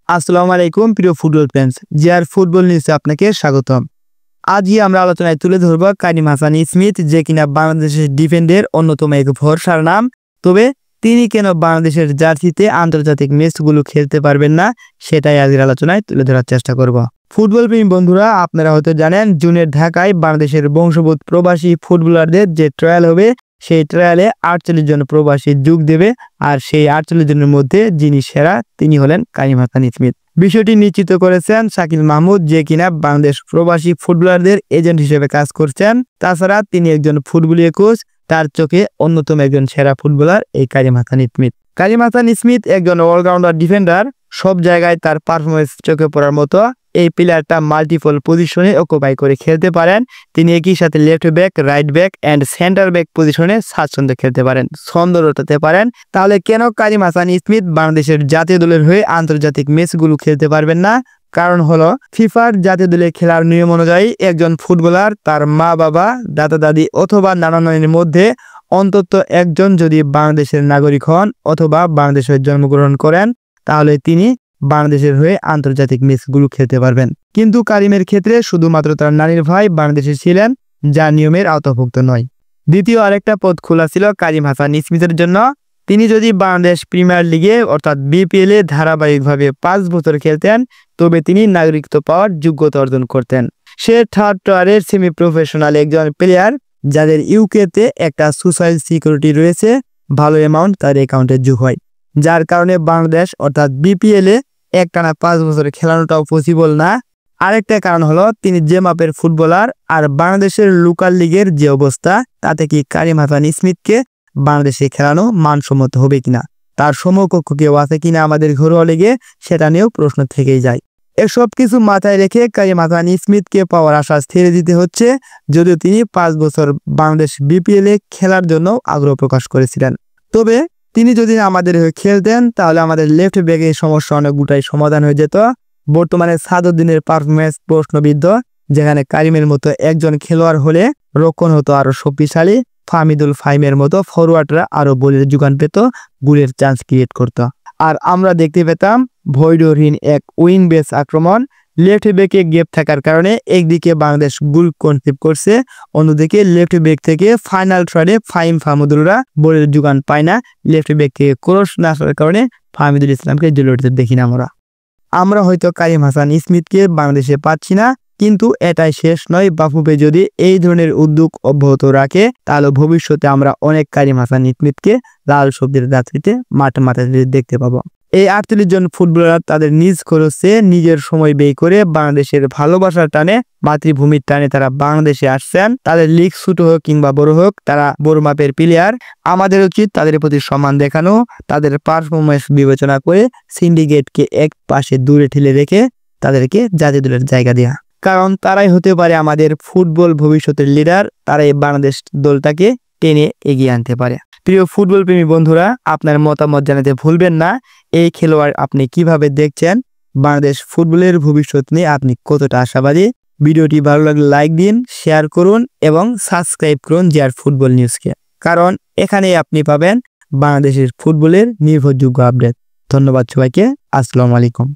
আসসালামু আলাইকুম প্রিয় ফুটবল ফ্যান্স, জিআর ফুটবল নিউজে আপনাকে স্বাগতম। আজই আমরা আলোচনায় তুলে ধরব কারিম হাসান স্মিথ, যে কিনা বাংলাদেশের ডিফেন্ডের অন্যতম এক ভরসার নাম। তবে তিনি কেন বাংলাদেশের জার্সিতে আন্তর্জাতিক ম্যাচগুলো খেলতে পারবেন না, সেটাই আজকের আলোচনায় তুলে ধরার চেষ্টা করব। ফুটবল প্রেমী বন্ধুরা, আপনারা হয়তো জানেন জুনের ঢাকায় বাংলাদেশের বংশোদ্ভূত প্রবাসী ফুটবলারদের যে ট্রায়াল হবে, সেই ট্রায়ালে 48 জন প্রবাসী যোগ দেবে। আর সেই 48 জনের মধ্যে যিনি সেরা তিনি হলেন কারিম হাসান স্মিথ। বিষয়টি নিশ্চিত করেছেন শাকিল মাহমুদ, যে কিনা বাংলাদেশ প্রবাসী ফুটবলারদের এজেন্ট হিসেবে কাজ করছেন। তাছাড়া তিনি একজন ফুটবলীয় কোচ, তার চোখে অন্যতম একজন সেরা ফুটবলার এই কারিম হাসান স্মিথ। কারিম হাসান স্মিথ একজন অলরাউন্ডার ডিফেন্ডার, সব জায়গায় তার পারফরমেন্স চোখে পড়ার মতো। এই প্লেয়ারটা মাল্টিপল পজিশনে অকুপাই করে খেলতে পারেন। তিনি একই সাথে left back, right back end centre back পজিশনে স্বাচ্ছন্দ্যে খেলতে পারেন, ছন্দ রটাতে পারেন। তাহলে কেন কারিম হাসান স্মিথ বাংলাদেশের জাতীয় দলের হয়ে আন্তর্জাতিক ম্যাচগুলো খেলতে পারবেন না? কারণ হলো ফিফার জাতীয় দলে খেলার নিয়ম অনুযায়ী একজন ফুটবলার তার মা বাবা, দাদা দাদি অথবা নানা নানির মধ্যে অন্তত একজন যদি বাংলাদেশের নাগরিক হন অথবা বাংলাদেশে জন্মগ্রহণ করেন, তাহলে তিনি বাংলাদেশের হয়ে আন্তর্জাতিক ম্যাচগুলো খেলতে পারবেন। কিন্তু কারিমের ক্ষেত্রে শুধুমাত্র তার নানির ভাই বাংলাদেশে ছিলেন, যা নিয়মের আওতাভুক্ত নয়। দ্বিতীয় আরেকটা পদ খোলা ছিল কারিম হাসান স্মিথের জন্য। তিনি যদি বাংলাদেশ প্রিমিয়ার লিগে অর্থাৎ বিপিএল এ ধারাবাহিকভাবে 5 বছর খেলতেন, তবে তিনি নাগরিকত্ব পাওয়ার যোগ্যতা অর্জন করতেন। সে থার্ড টায়ারের সেমি প্রফেশনাল একজন প্লেয়ার, যাদের ইউকেতে একটা সোশ্যাল সিকিউরিটি রয়েছে, ভালো অ্যামাউন্ট তার অ্যাকাউন্টে যোগ হয়, যার কারণে বাংলাদেশ অর্থাৎ বিপিএল এ একটানা 5 বছর খেলানোটাও পসিবল না। আরেকটা কারণ হলো তিনি যে মাপের ফুটবলার, আর বাংলাদেশের লোকাল লিগের যে অবস্থা, তাতে কি কারিম হাসান স্মিথকে বাংলাদেশে খেলানো মানসম্মত হবে কিনা, তার সমকক্ষ কেউ আছে কিনা আমাদের ঘরোয়া লিগে, সেটা নিয়েও প্রশ্ন থেকেই যায়। এসব কিছু মাথায় রেখে কারিম হাসান স্মিথকে পাওয়ার আশা ছেড়ে দিতে হচ্ছে, যদিও তিনি 5 বছর বাংলাদেশ বিপিএল এ খেলার জন্য আগ্রহ প্রকাশ করেছিলেন। তবে তিনি যদি আমাদের হয়ে খেলতেন, তাহলে আমাদের লেফট ব্যাকের সমস্যা অনেকটাই সমাধান হয়ে যেত। বর্তমানে সাদউদ্দিনের পারফরমেন্স প্রশ্নবিদ্ধ, যেখানে কারিমের মতো একজন খেলোয়াড় হলে রক্ষণ হতো আরো শক্তিশালী, ফাহমিদুল ফাহিমের মতো ফরওয়ার্ডরা আরো গোলের যোগান পেত, গোলের চান্স ক্রিয়েট করত। আর আমরা দেখতে পেতাম ভৈরহীন এক উইং বেস আক্রমণ। লেফট ব্যাকে গ্যাপ থাকার কারণে একদিকে বাংলাদেশ গোল কনসেপ্ট করছে, অন্যদিকে লেফট ব্যাক থেকে ফাইনাল ট্রায়ালে ফাহিম ফাহমিদুলরা বলের যোগান পায় না। লেফট ব্যাক থেকে ক্রস না আসার কারণে ফাহমিদুল ইসলামকে জেলতে দেখি না আমরা হয়তো কারিম হাসান স্মিথকে বাংলাদেশে পাচ্ছি না, কিন্তু এটাই শেষ নয়। বাফুফে যদি এই ধরনের উদ্যোগ অব্যাহত রাখে, তাহলে ভবিষ্যতে আমরা অনেক কারিম হাসান স্মিথকে লাল সবজির রাত্রিতে মাঠে দেখতে পাবো। এই 48 জন ফুটবলার তাদের নিজ খরচে নিজের সময় ব্যয় করে বাংলাদেশের ভালোবাসার টানে, মাতৃভূমির টানে তারা বাংলাদেশে আসছেন। তাদের লিগ ছোট হোক কিংবা বড় হোক, তারা বড় মাপের প্লেয়ার। আমাদের উচিত তাদের প্রতি সম্মান দেখানো, তাদের পারফরমেন্স বিবেচনা করে সিন্ডিকেটকে এক পাশে দূরে ঠেলে রেখে তাদেরকে জাতীয় দলের জায়গা দেওয়া, কারণ তারাই হতে পারে আমাদের ফুটবল ভবিষ্যতের লিডার। তারাই বাংলাদেশ দলটাকে টেনে এগিয়ে আনতে পারে। প্রিয় ফুটবল প্রেমী বন্ধুরা, আপনার মতামত জানাতে ভুলবেন না। এই খেলোয়াড় আপনি কিভাবে দেখছেন? বাংলাদেশ ফুটবলের ভবিষ্যৎ নিয়ে আপনি কতটা আশাবাদী? ভিডিওটি ভালো লাগলে লাইক দিন, শেয়ার করুন এবং সাবস্ক্রাইব করুন জিআর ফুটবল নিউজকে, কারণ এখানেই আপনি পাবেন বাংলাদেশের ফুটবলের নির্ভরযোগ্য আপডেট। ধন্যবাদ সবাইকে। আসসালামু আলাইকুম।